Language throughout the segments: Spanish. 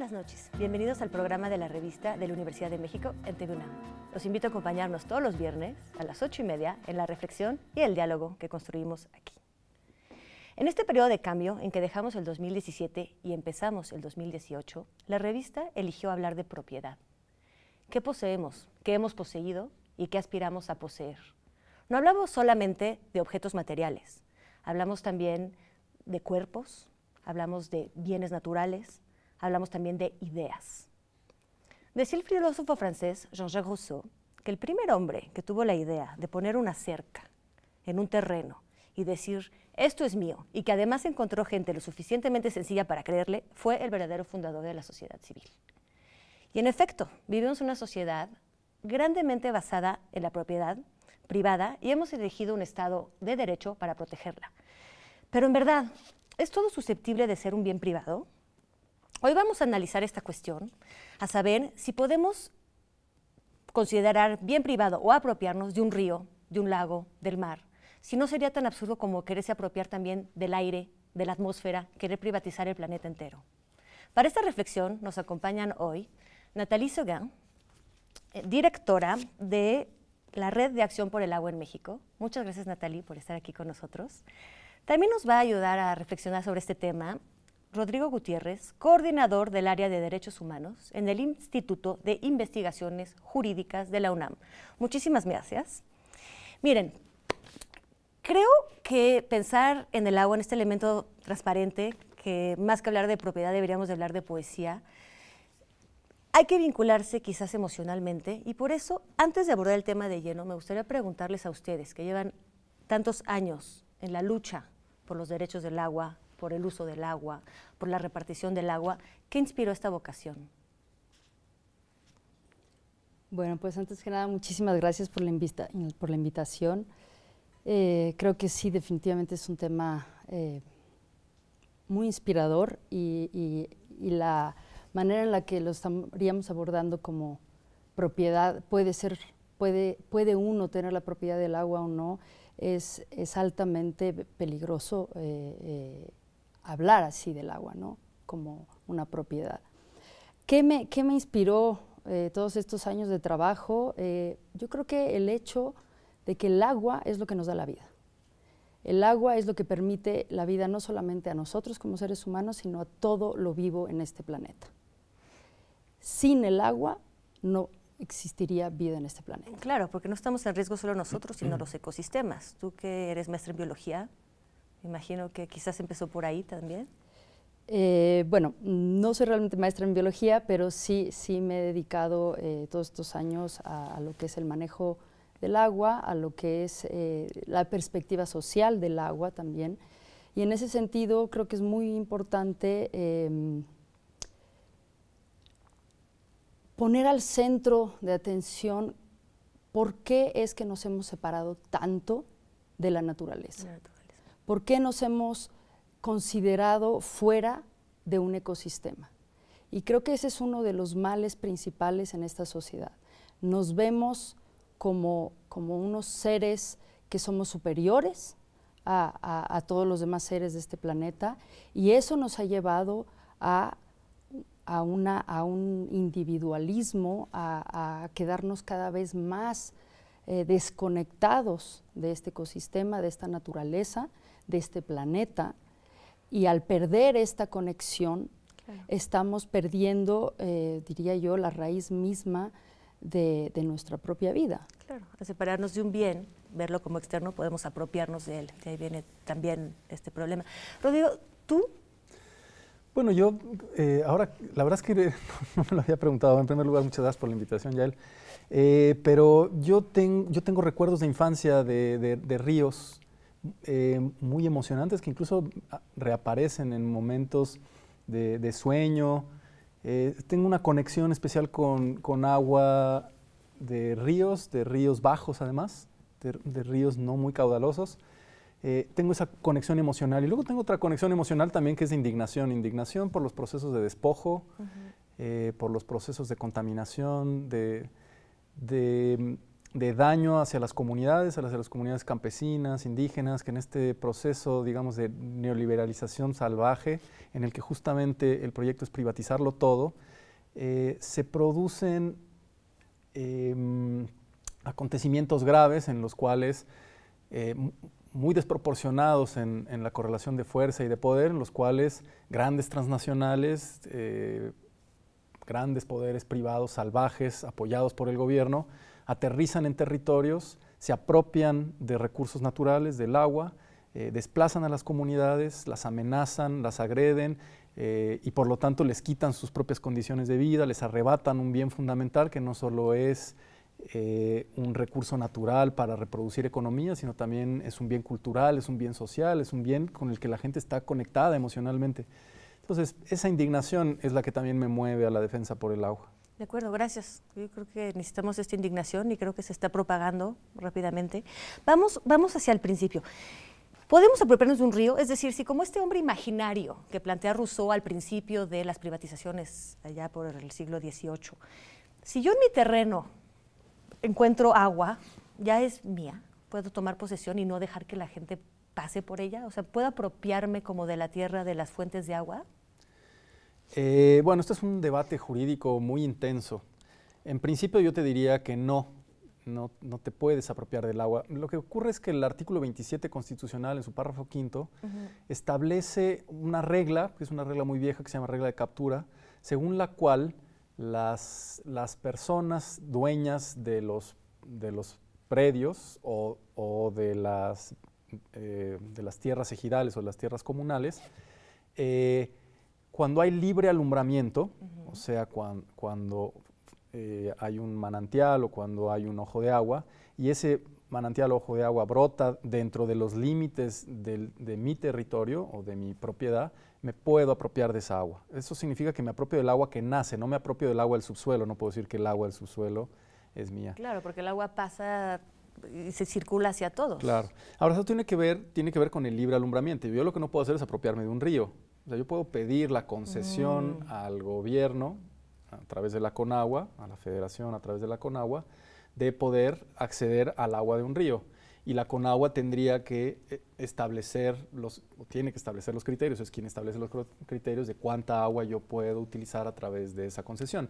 buenas noches. Bienvenidos al programa de la revista de la Universidad de México en TV UNAM. Los invito a acompañarnos todos los viernes a las 8:30 en la reflexión y el diálogo que construimos aquí. En este periodo de cambio en que dejamos el 2017 y empezamos el 2018, la revista eligió hablar de propiedad. ¿Qué poseemos? ¿Qué hemos poseído? ¿Y qué aspiramos a poseer? No hablamos solamente de objetos materiales, hablamos también de cuerpos, hablamos de bienes naturales, hablamos también de ideas. Decía el filósofo francés Jean-Jacques Rousseau que el primer hombre que tuvo la idea de poner una cerca en un terreno y decir, esto es mío, y que además encontró gente lo suficientemente sencilla para creerle, fue el verdadero fundador de la sociedad civil. Y en efecto, vivimos una sociedad grandemente basada en la propiedad privada y hemos elegido un Estado de derecho para protegerla. Pero en verdad, ¿es todo susceptible de ser un bien privado? Hoy vamos a analizar esta cuestión, a saber si podemos considerar bien privado o apropiarnos de un río, de un lago, del mar, si no sería tan absurdo como quererse apropiar también del aire, de la atmósfera, querer privatizar el planeta entero. Para esta reflexión nos acompañan hoy Nathalie Seguin, directora de la Red de Acción por el Agua en México. Muchas gracias, Nathalie, por estar aquí con nosotros. También nos va a ayudar a reflexionar sobre este tema Rodrigo Gutiérrez, coordinador del área de Derechos Humanos en el Instituto de Investigaciones Jurídicas de la UNAM. Muchísimas gracias. Miren, creo que pensar en el agua, en este elemento transparente, que más que hablar de propiedad deberíamos de hablar de poesía, hay que vincularse quizás emocionalmente y por eso, antes de abordar el tema de lleno, me gustaría preguntarles a ustedes que llevan tantos años en la lucha por los derechos del agua, por el uso del agua, por la repartición del agua, ¿qué inspiró esta vocación? Bueno, pues antes que nada, muchísimas gracias por la invitación. Creo que sí, definitivamente es un tema muy inspirador y la manera en la que lo estaríamos abordando como propiedad puede uno tener la propiedad del agua o no, es altamente peligroso hablar así del agua, ¿no? Como una propiedad. ¿Qué me inspiró todos estos años de trabajo? Yo creo que el hecho de que el agua es lo que nos da la vida. El agua es lo que permite la vida no solamente a nosotros como seres humanos, sino a todo lo vivo en este planeta. Sin el agua no existiría vida en este planeta. Claro, porque no estamos en riesgo solo nosotros, sino los ecosistemas. Tú que eres maestra en biología, me imagino que quizás empezó por ahí también. Bueno, no soy realmente maestra en biología, pero sí me he dedicado todos estos años a lo que es el manejo del agua, a lo que es la perspectiva social del agua también. Y en ese sentido creo que es muy importante poner al centro de atención por qué es que nos hemos separado tanto de la naturaleza. ¿Por qué nos hemos considerado fuera de un ecosistema? Y creo que ese es uno de los males principales en esta sociedad. Nos vemos como unos seres que somos superiores a todos los demás seres de este planeta y eso nos ha llevado a un individualismo, a quedarnos cada vez más desconectados de este ecosistema, de esta naturaleza, de este planeta, y al perder esta conexión, claro, estamos perdiendo, diría yo, la raíz misma de nuestra propia vida. Claro, al separarnos de un bien, verlo como externo, podemos apropiarnos de él. De ahí viene también este problema. Rodrigo, ¿tú? Bueno, yo ahora, la verdad es que no me lo había preguntado. En primer lugar, muchas gracias por la invitación, Yael. Pero yo tengo recuerdos de infancia de ríos muy emocionantes que incluso reaparecen en momentos de sueño. Tengo una conexión especial con agua de ríos bajos además, de ríos no muy caudalosos. Tengo esa conexión emocional y luego tengo otra conexión emocional también que es de indignación por los procesos de despojo, por los procesos de contaminación, de daño hacia las comunidades campesinas, indígenas, que en este proceso, digamos, de neoliberalización salvaje, en el que justamente el proyecto es privatizarlo todo, se producen acontecimientos graves en los cuales, muy desproporcionados en la correlación de fuerza y de poder, en los cuales grandes transnacionales, grandes poderes privados salvajes, apoyados por el gobierno, aterrizan en territorios, se apropian de recursos naturales, del agua, desplazan a las comunidades, las amenazan, las agreden y por lo tanto les quitan sus propias condiciones de vida, les arrebatan un bien fundamental que no solo es un recurso natural para reproducir economía, sino también es un bien cultural, es un bien social, es un bien con el que la gente está conectada emocionalmente. Entonces, esa indignación es la que también me mueve a la defensa por el agua. De acuerdo, gracias. Yo creo que necesitamos esta indignación y creo que se está propagando rápidamente. Vamos hacia el principio. ¿Podemos apropiarnos de un río? Es decir, si como este hombre imaginario que plantea Rousseau al principio de las privatizaciones allá por el siglo XVIII, si yo en mi terreno encuentro agua, ya es mía, puedo tomar posesión y no dejar que la gente pase por ella, o sea, ¿puedo apropiarme como de la tierra, de las fuentes de agua? Bueno, esto es un debate jurídico muy intenso. En principio yo te diría que no te puedes apropiar del agua. Lo que ocurre es que el artículo 27 constitucional, en su párrafo quinto, establece una regla, que es una regla muy vieja que se llama regla de captura, según la cual las personas dueñas de los predios o de las tierras ejidales o de las tierras comunales, cuando hay libre alumbramiento, o sea, cuando hay un manantial o cuando hay un ojo de agua, y ese manantial o ojo de agua brota dentro de los límites de mi territorio o de mi propiedad, me puedo apropiar de esa agua. Eso significa que me apropio del agua que nace, no me apropio del agua del subsuelo, no puedo decir que el agua del subsuelo es mía. Claro, porque el agua pasa y se circula hacia todos. Claro. Ahora, eso tiene que ver con el libre alumbramiento. Yo lo que no puedo hacer es apropiarme de un río. O sea, yo puedo pedir la concesión al gobierno, a través de la Conagua, a la Federación a través de la Conagua, de poder acceder al agua de un río. Y la Conagua tendría que tiene que establecer los criterios, es quien establece los criterios de cuánta agua yo puedo utilizar a través de esa concesión.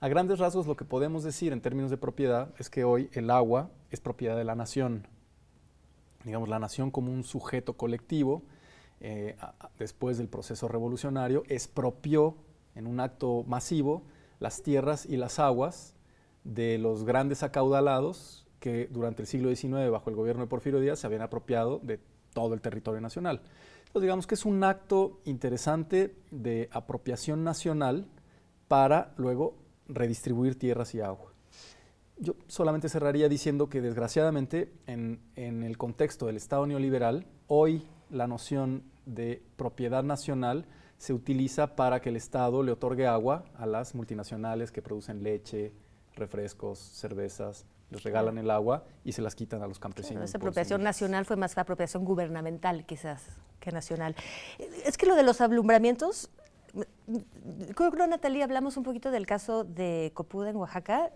A grandes rasgos, lo que podemos decir en términos de propiedad es que hoy el agua es propiedad de la nación. Digamos, la nación como un sujeto colectivo, después del proceso revolucionario, expropió en un acto masivo las tierras y las aguas de los grandes acaudalados que durante el siglo XIX, bajo el gobierno de Porfirio Díaz, se habían apropiado de todo el territorio nacional. Entonces, digamos que es un acto interesante de apropiación nacional para luego redistribuir tierras y agua. Yo solamente cerraría diciendo que, desgraciadamente, en el contexto del Estado neoliberal, hoy la noción de propiedad nacional se utiliza para que el Estado le otorgue agua a las multinacionales que producen leche, refrescos, cervezas, les regalan el agua y se las quitan a los campesinos. Claro, esa apropiación nacional fue más apropiación gubernamental quizás que nacional. Es que lo de los alumbramientos, creo que Natalia hablamos un poquito del caso de Copuda en Oaxaca.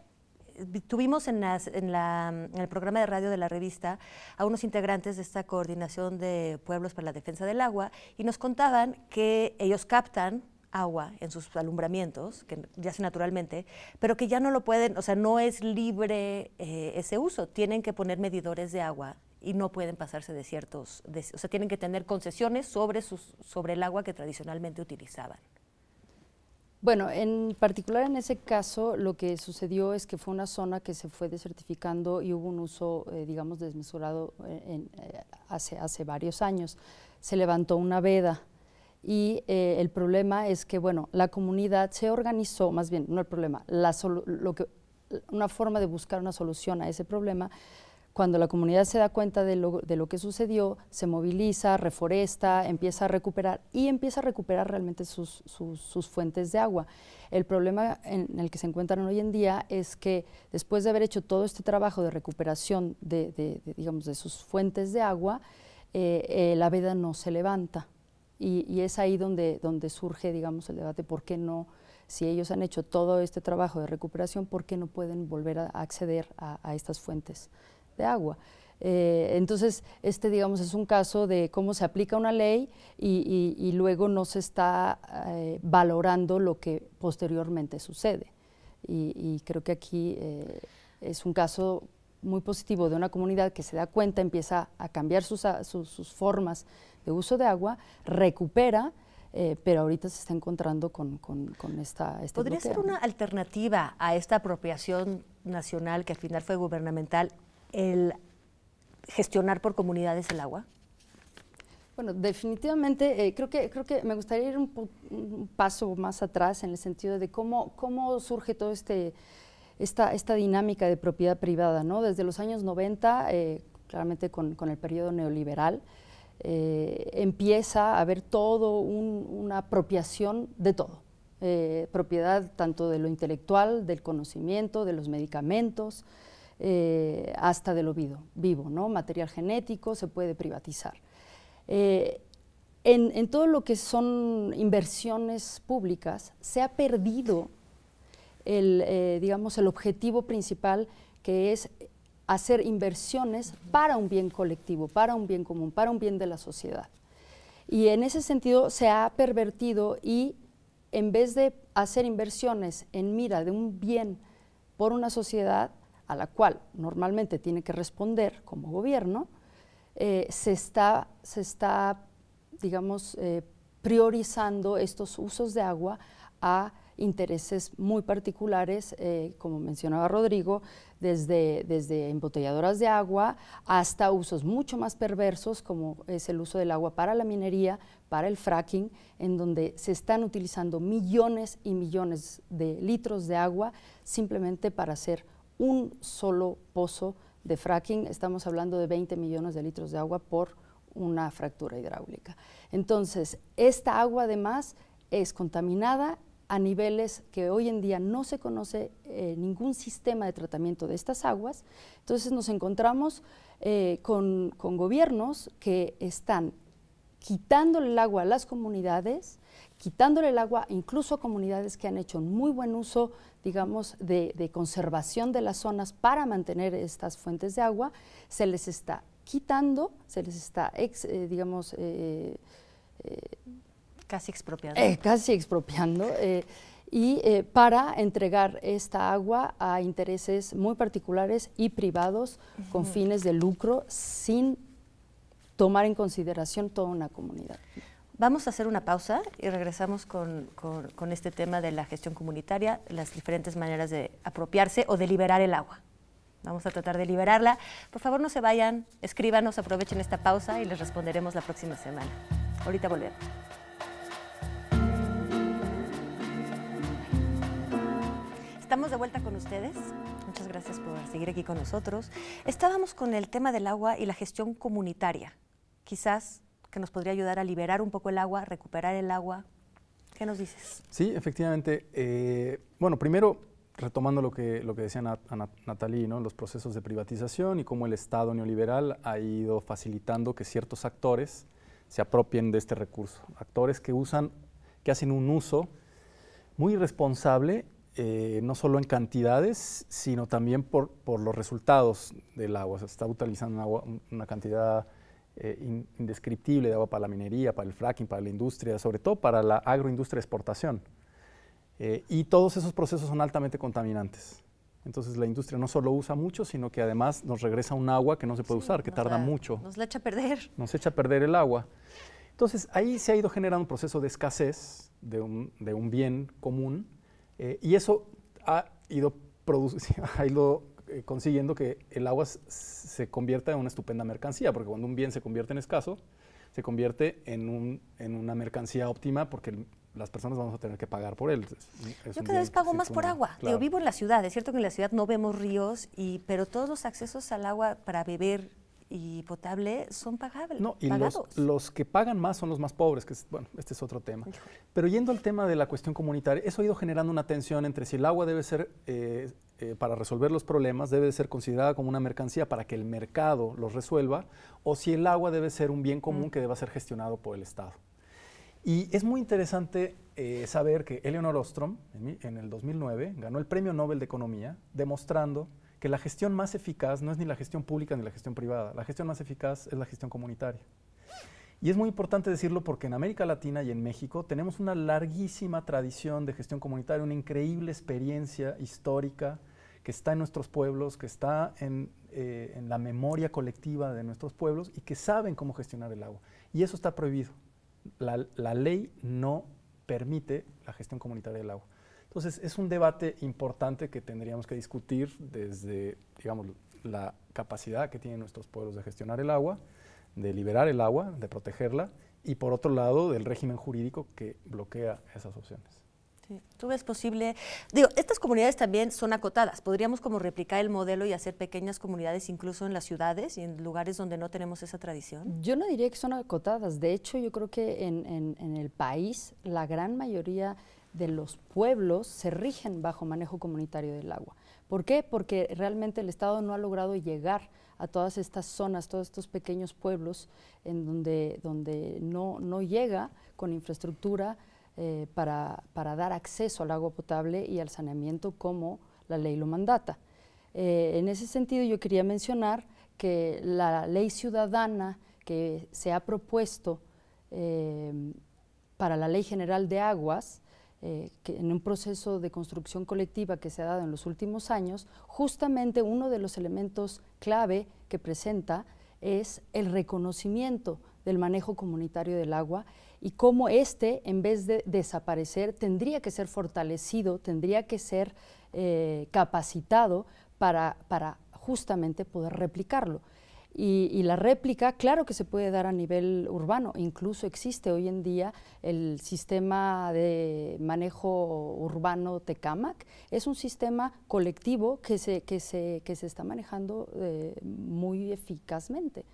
Tuvimos en el programa de radio de la revista a unos integrantes de esta coordinación de pueblos para la defensa del agua y nos contaban que ellos captan agua en sus alumbramientos, que ya hace naturalmente, pero que ya no lo pueden, o sea, no es libre ese uso, tienen que poner medidores de agua y no pueden pasarse de ciertos, o sea, tienen que tener concesiones sobre el agua que tradicionalmente utilizaban. Bueno, en particular en ese caso lo que sucedió es que fue una zona que se fue desertificando y hubo un uso, digamos, desmesurado hace varios años. Se levantó una veda y el problema es que, bueno, la comunidad se organizó, más bien, no el problema, una forma de buscar una solución a ese problema. Cuando la comunidad se da cuenta de lo que sucedió, se moviliza, reforesta, empieza a recuperar realmente sus fuentes de agua. El problema en el que se encuentran hoy en día es que después de haber hecho todo este trabajo de recuperación digamos, de sus fuentes de agua, la veda no se levanta. Y es ahí donde surge, digamos, el debate, ¿por qué no si ellos han hecho todo este trabajo de recuperación, ¿por qué no pueden volver a acceder a estas fuentes de agua? Entonces, digamos, es un caso de cómo se aplica una ley y luego no se está valorando lo que posteriormente sucede. Y creo que aquí es un caso muy positivo de una comunidad que se da cuenta, empieza a cambiar sus formas de uso de agua, recupera, pero ahorita se está encontrando con este ¿Podría bloqueo? ser una alternativa a esta apropiación nacional que al final fue gubernamental, el gestionar por comunidades el agua? Bueno, definitivamente creo que me gustaría ir un paso más atrás en el sentido de cómo surge todo esta dinámica de propiedad privada, ¿no? Desde los años 90, claramente con el periodo neoliberal, empieza a haber todo una apropiación de todo, propiedad tanto de lo intelectual, del conocimiento, de los medicamentos, hasta de lo vivo, ¿no? Material genético se puede privatizar. En todo lo que son inversiones públicas se ha perdido digamos, el objetivo principal, que es hacer inversiones para un bien colectivo, para un bien común, para un bien de la sociedad. Y en ese sentido se ha pervertido y en vez de hacer inversiones en mira de un bien por una sociedad a la cual normalmente tiene que responder como gobierno, se está digamos, priorizando estos usos de agua a intereses muy particulares, como mencionaba Rodrigo, desde embotelladoras de agua hasta usos mucho más perversos, como es el uso del agua para la minería, para el fracking, en donde se están utilizando millones y millones de litros de agua simplemente para hacer un solo pozo de fracking. Estamos hablando de 20 millones de litros de agua por una fractura hidráulica. Entonces, esta agua además es contaminada a niveles que hoy en día no se conoce ningún sistema de tratamiento de estas aguas. Entonces nos encontramos con gobiernos que están quitándole el agua a las comunidades, quitándole el agua incluso a comunidades que han hecho un muy buen uso, digamos, de conservación de las zonas para mantener estas fuentes de agua, se les está quitando, se les está, digamos, casi expropiando. Casi expropiando, para entregar esta agua a intereses muy particulares y privados con fines de lucro, sin tomar en consideración toda una comunidad. Vamos a hacer una pausa y regresamos con este tema de la gestión comunitaria, las diferentes maneras de apropiarse o de liberar el agua. Vamos a tratar de liberarla. Por favor, no se vayan, escríbanos, aprovechen esta pausa y les responderemos la próxima semana. Ahorita volvemos. Estamos de vuelta con ustedes. Muchas gracias por seguir aquí con nosotros. Estábamos con el tema del agua y la gestión comunitaria. Quizás que nos podría ayudar a liberar un poco el agua, recuperar el agua. ¿Qué nos dices? Sí, efectivamente. Bueno, primero, retomando lo que decía Nathalie, ¿no? Los procesos de privatización y cómo el Estado neoliberal ha ido facilitando que ciertos actores se apropien de este recurso. Actores que hacen un uso muy irresponsable, no solo en cantidades, sino también por los resultados del agua. Se está utilizando una cantidad indescriptible de agua para la minería, para el fracking, para la industria, sobre todo para la agroindustria de exportación. Y todos esos procesos son altamente contaminantes. Entonces la industria no solo usa mucho, sino que además nos regresa un agua que no se puede usar, que tarda mucho. Nos la echa a perder. Nos echa a perder el agua. Entonces ahí se ha ido generando un proceso de escasez de un bien común, y eso ha ido consiguiendo que el agua se convierta en una estupenda mercancía, porque cuando un bien se convierte en escaso, se convierte en una mercancía óptima, porque las personas vamos a tener que pagar por él. Yo cada vez pago más por agua. Claro. Yo vivo en la ciudad, es cierto que en la ciudad no vemos ríos, pero todos los accesos al agua para beber y potable son pagables. No, y los que pagan más son los más pobres, que bueno, este es otro tema. Pero yendo al tema de la cuestión comunitaria, eso ha ido generando una tensión entre si el agua debe ser, para resolver los problemas, debe ser considerada como una mercancía para que el mercado los resuelva, o si el agua debe ser un bien común que deba ser gestionado por el Estado. Y es muy interesante saber que Elinor Ostrom, en el 2009, ganó el Premio Nobel de Economía, demostrando que la gestión más eficaz no es ni la gestión pública ni la gestión privada. La gestión más eficaz es la gestión comunitaria. Y es muy importante decirlo porque en América Latina y en México tenemos una larguísima tradición de gestión comunitaria, una increíble experiencia histórica que está en nuestros pueblos, que está en la memoria colectiva de nuestros pueblos y que saben cómo gestionar el agua. Y eso está prohibido. La ley no permite la gestión comunitaria del agua. Entonces, es un debate importante que tendríamos que discutir desde, digamos, la capacidad que tienen nuestros pueblos de gestionar el agua, de liberar el agua, de protegerla, y por otro lado, del régimen jurídico que bloquea esas opciones. Sí. ¿Tú ves posible? Digo, estas comunidades también son acotadas. ¿Podríamos como replicar el modelo y hacer pequeñas comunidades incluso en las ciudades y en lugares donde no tenemos esa tradición? Yo no diría que son acotadas. De hecho, yo creo que en el país la gran mayoría de los pueblos se rigen bajo manejo comunitario del agua. ¿Por qué? Porque realmente el Estado no ha logrado llegar a todas estas zonas, todos estos pequeños pueblos en donde no llega con infraestructura para dar acceso al agua potable y al saneamiento como la ley lo mandata. En ese sentido, yo quería mencionar que la ley ciudadana que se ha propuesto para la Ley General de Aguas, que en un proceso de construcción colectiva que se ha dado en los últimos años, justamente uno de los elementos clave que presenta es el reconocimiento del manejo comunitario del agua y cómo en vez de desaparecer, tendría que ser fortalecido, tendría que ser capacitado para justamente poder replicarlo. Y la réplica, claro que se puede dar a nivel urbano, incluso existe hoy en día el sistema de manejo urbano Tecámac, es un sistema colectivo que se está manejando muy eficazmente.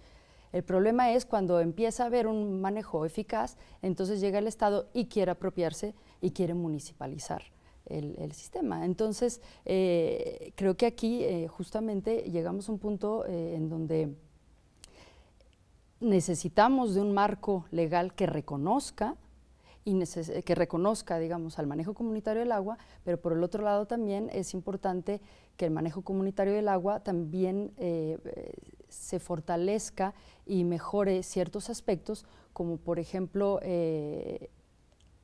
El problema es cuando empieza a haber un manejo eficaz, entonces llega el Estado y quiere apropiarse y quiere municipalizar el sistema. Entonces, creo que aquí justamente llegamos a un punto en donde necesitamos de un marco legal que reconozca digamos, al manejo comunitario del agua, pero por el otro lado también es importante que el manejo comunitario del agua también se fortalezca y mejore ciertos aspectos, como por ejemplo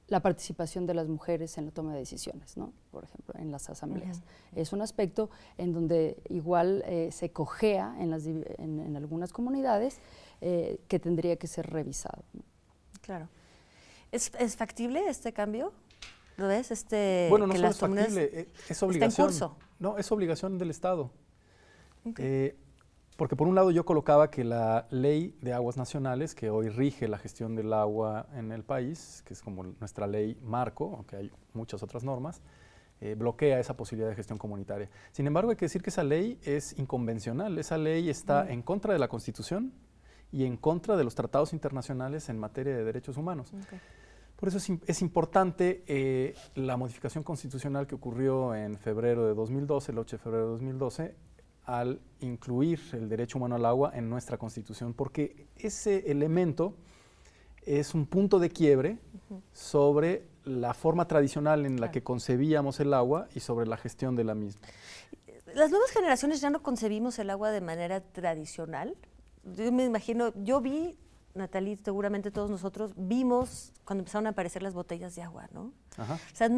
la participación de las mujeres en la toma de decisiones, ¿no? Por ejemplo, en las asambleas. Es un aspecto en donde igual se cojea en algunas comunidades que tendría que ser revisado, ¿no? Claro. ¿Es factible este cambio? ¿Lo ves? Bueno, no solo es factible, es obligación. ¿Está en curso? No, es obligación del Estado. Porque por un lado yo colocaba que la Ley de Aguas Nacionales, que hoy rige la gestión del agua en el país, que es como nuestra ley marco, aunque hay muchas otras normas, bloquea esa posibilidad de gestión comunitaria. Sin embargo, hay que decir que esa ley es inconvencional. Esa ley está en contra de la Constitución y en contra de los tratados internacionales en materia de derechos humanos. Por eso es importante la modificación constitucional que ocurrió en febrero de 2012, el 8 de febrero de 2012, al incluir el derecho humano al agua en nuestra Constitución, porque ese elemento es un punto de quiebre sobre la forma tradicional en la que concebíamos el agua y sobre la gestión de la misma. Las nuevas generaciones ya no concebimos el agua de manera tradicional. Yo me imagino, yo vi, Nathalie, seguramente todos nosotros vimos cuando empezaron a aparecer las botellas de agua, ¿no? Ajá. O sea,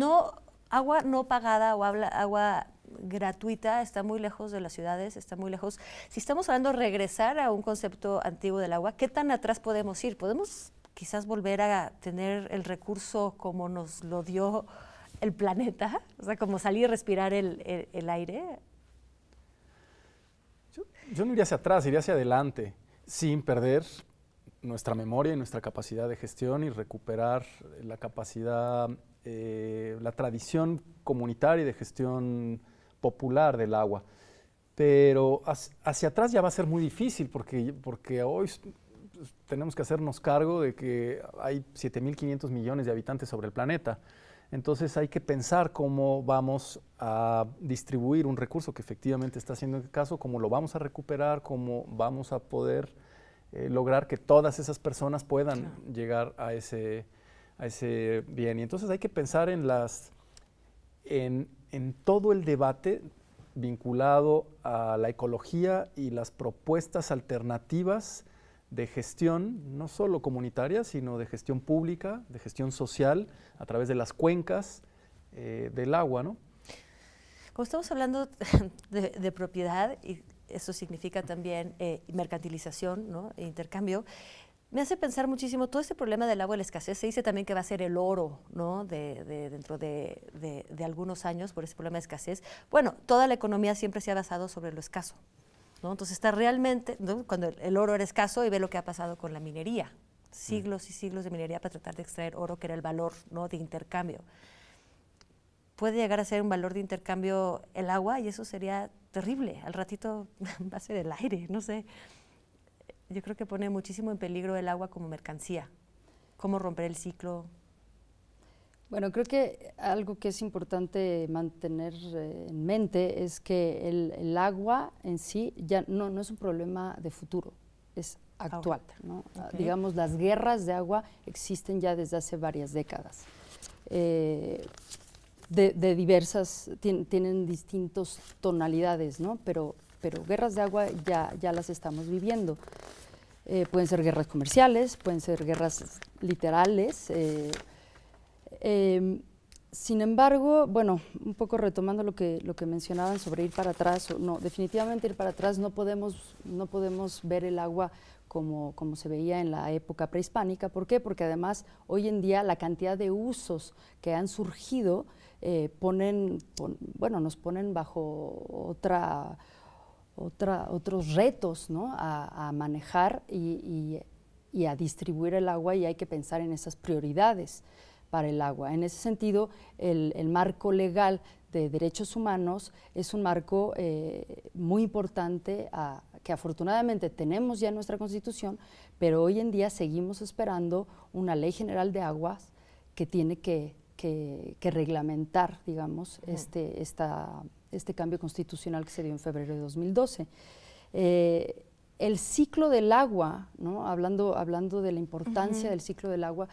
agua no pagada o agua gratuita está muy lejos de las ciudades, está muy lejos. Si estamos hablando de regresar a un concepto antiguo del agua, ¿qué tan atrás podemos ir? ¿Podemos quizás volver a tener el recurso como nos lo dio el planeta? O sea, como salir y respirar el aire. Yo no iría hacia atrás, iría hacia adelante, sin perder nuestra memoria y nuestra capacidad de gestión y recuperar la capacidad, la tradición comunitaria y de gestión popular del agua. Pero hacia atrás ya va a ser muy difícil porque hoy tenemos que hacernos cargo de que hay 7.500 millones de habitantes sobre el planeta. Entonces hay que pensar cómo vamos a distribuir un recurso que efectivamente está haciendo el caso, cómo lo vamos a recuperar, cómo vamos a poder lograr que todas esas personas puedan llegar a ese bien. Y entonces hay que pensar en todo el debate vinculado a la ecología y las propuestas alternativas de gestión, no solo comunitaria, sino de gestión pública, de gestión social, a través de las cuencas del agua, ¿no? Como estamos hablando de propiedad, y eso significa también mercantilización, ¿no? E intercambio, me hace pensar muchísimo todo este problema del agua y la escasez. Se dice también que va a ser el oro, ¿no? Dentro de algunos años por ese problema de escasez. Bueno, toda la economía siempre se ha basado sobre lo escaso, ¿no? Entonces está realmente, ¿no? Cuando el oro era escaso, y ve lo que ha pasado con la minería, siglos y siglos de minería para tratar de extraer oro, que era el valor, ¿no? De intercambio. Puede llegar a ser un valor de intercambio el agua, y eso sería terrible. Al ratito va a ser el aire, no sé. Yo creo que pone muchísimo en peligro el agua como mercancía. ¿Cómo romper el ciclo? Bueno, creo que algo que es importante mantener en mente es que el agua en sí ya no es un problema de futuro, es actual, ¿no? Okay. Digamos, las guerras de agua existen ya desde hace varias décadas. De diversas, tienen distintas tonalidades, ¿no? Pero guerras de agua ya las estamos viviendo. Pueden ser guerras comerciales, pueden ser guerras literales. Sin embargo, bueno, un poco retomando lo que mencionaban sobre ir para atrás, no, definitivamente ir para atrás no podemos ver el agua como se veía en la época prehispánica. ¿Por qué? Porque además hoy en día la cantidad de usos que han surgido nos ponen bajo otros retos, ¿no? a manejar y a distribuir el agua, y hay que pensar en esas prioridades para el agua. En ese sentido, el marco legal de derechos humanos es un marco muy importante que afortunadamente tenemos ya en nuestra Constitución, pero hoy en día seguimos esperando una ley general de aguas que tiene que reglamentar, digamos, este cambio constitucional que se dio en febrero de 2012. El ciclo del agua, ¿no? Hablando de la importancia del ciclo del agua,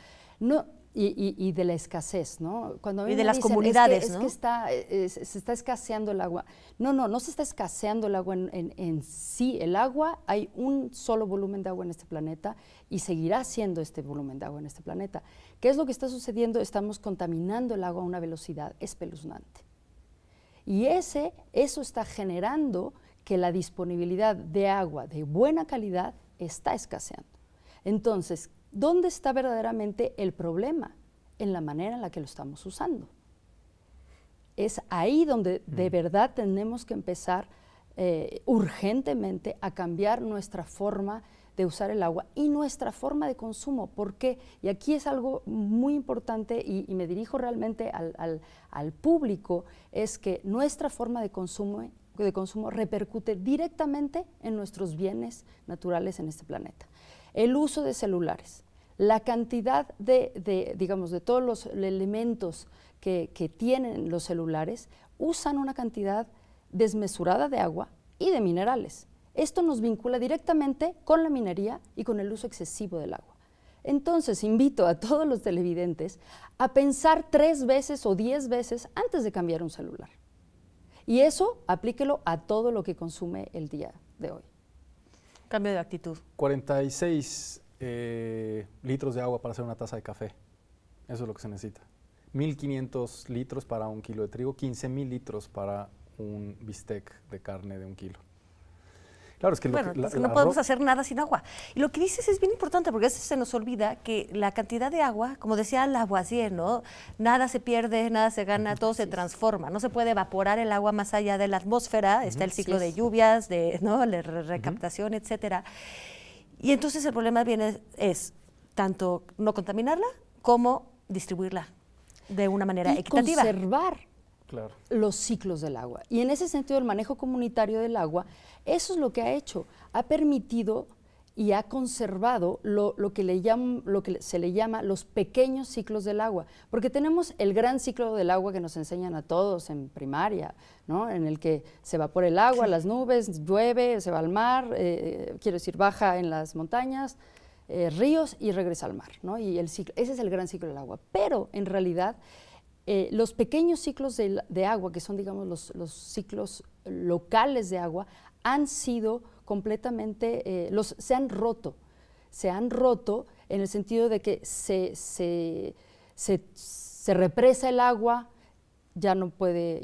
y de la escasez, ¿no? Cuando a mí y de las dicen, comunidades, ¿no? Se está escaseando el agua. No se está escaseando el agua en sí. El agua, hay un solo volumen de agua en este planeta y seguirá siendo este volumen de agua en este planeta. ¿Qué es lo que está sucediendo? Estamos contaminando el agua a una velocidad espeluznante. Y eso está generando que la disponibilidad de agua de buena calidad está escaseando. Entonces, ¿dónde está verdaderamente el problema? En la manera en la que lo estamos usando. Es ahí donde de verdad tenemos que empezar urgentemente a cambiar nuestra forma de usar el agua y nuestra forma de consumo. ¿Por qué? Y aquí es algo muy importante, y me dirijo realmente al público, es que nuestra forma de consumo repercute directamente en nuestros bienes naturales en este planeta. El uso de celulares, la cantidad de todos los elementos que tienen los celulares, usan una cantidad desmesurada de agua y de minerales. Esto nos vincula directamente con la minería y con el uso excesivo del agua. Entonces, invito a todos los televidentes a pensar 3 veces o 10 veces antes de cambiar un celular. Y eso aplíquelo a todo lo que consume el día de hoy. Cambio de actitud. 46 litros de agua para hacer una taza de café. Eso es lo que se necesita. 1.500 litros para 1 kilo de trigo, 15.000 litros para un bistec de carne de 1 kilo. Claro, es que no podemos hacer nada sin agua. Y lo que dices es bien importante, porque a veces se nos olvida que la cantidad de agua, como decía Lavoisier, ¿no? Nada se pierde, nada se gana, todo se transforma. No se puede evaporar el agua más allá de la atmósfera, está el ciclo de lluvias, ¿no? La recaptación, etcétera. Y entonces el problema es tanto no contaminarla como distribuirla de una manera equitativa. Conservar los ciclos del agua. Y en ese sentido, el manejo comunitario del agua, eso es lo que ha hecho. Ha permitido y ha conservado lo que se le llama los pequeños ciclos del agua. Porque tenemos el gran ciclo del agua que nos enseñan a todos en primaria, ¿no? En el que se evapora el agua, las nubes, llueve, se va al mar, quiero decir, baja en las montañas, ríos y regresa al mar, ¿no? Y el ciclo, ese es el gran ciclo del agua. Pero en realidad los pequeños ciclos de agua, que son, digamos, los ciclos locales de agua, han sido completamente, se han roto en el sentido de que se represa el agua, ya no puede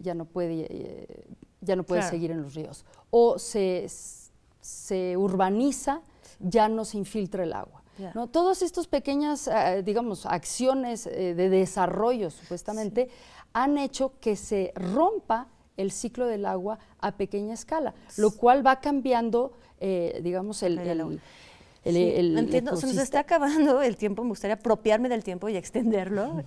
Claro. seguir en los ríos, o se urbaniza, ya no se infiltra el agua. Ya. ¿No? Todas estas pequeñas, digamos, acciones de desarrollo, supuestamente, han hecho que se rompa el ciclo del agua a pequeña escala, lo cual va cambiando, digamos, Entiendo, se nos ecosistema. está acabando el tiempo, me gustaría apropiarme del tiempo y extenderlo.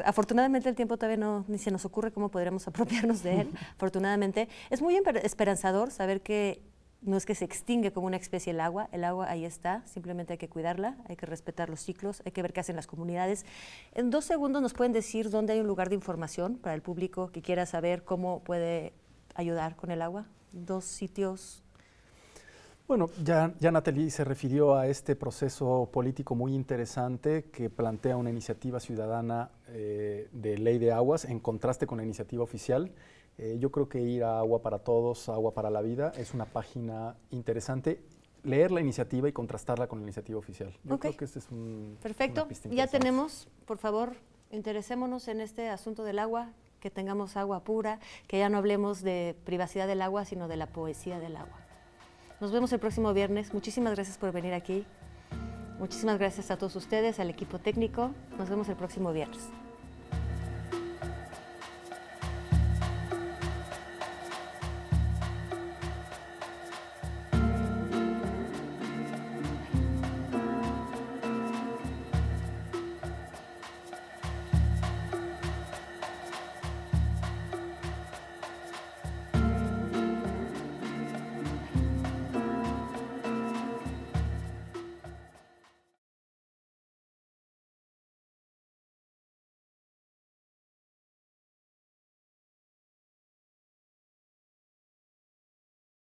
Afortunadamente el tiempo todavía ni se nos ocurre cómo podremos apropiarnos de él, afortunadamente. Es muy esperanzador saber que no es que se extingue como una especie el agua ahí está, simplemente hay que cuidarla, hay que respetar los ciclos, hay que ver qué hacen las comunidades. En 2 segundos nos pueden decir dónde hay un lugar de información para el público que quiera saber cómo puede ayudar con el agua. 2 sitios. Bueno, ya Nathalie se refirió a este proceso político muy interesante que plantea una iniciativa ciudadana de ley de aguas en contraste con la iniciativa oficial. Yo creo que ir a Agua para Todos, Agua para la Vida, es una página interesante. Leer la iniciativa y contrastarla con la iniciativa oficial. Yo creo que este es Perfecto, una pista ya interesante. tenemos, por favor, interesémonos en este asunto del agua, que tengamos agua pura, que ya no hablemos de privacidad del agua, sino de la poesía del agua. Nos vemos el próximo viernes. Muchísimas gracias por venir aquí. Muchísimas gracias a todos ustedes, al equipo técnico. Nos vemos el próximo viernes.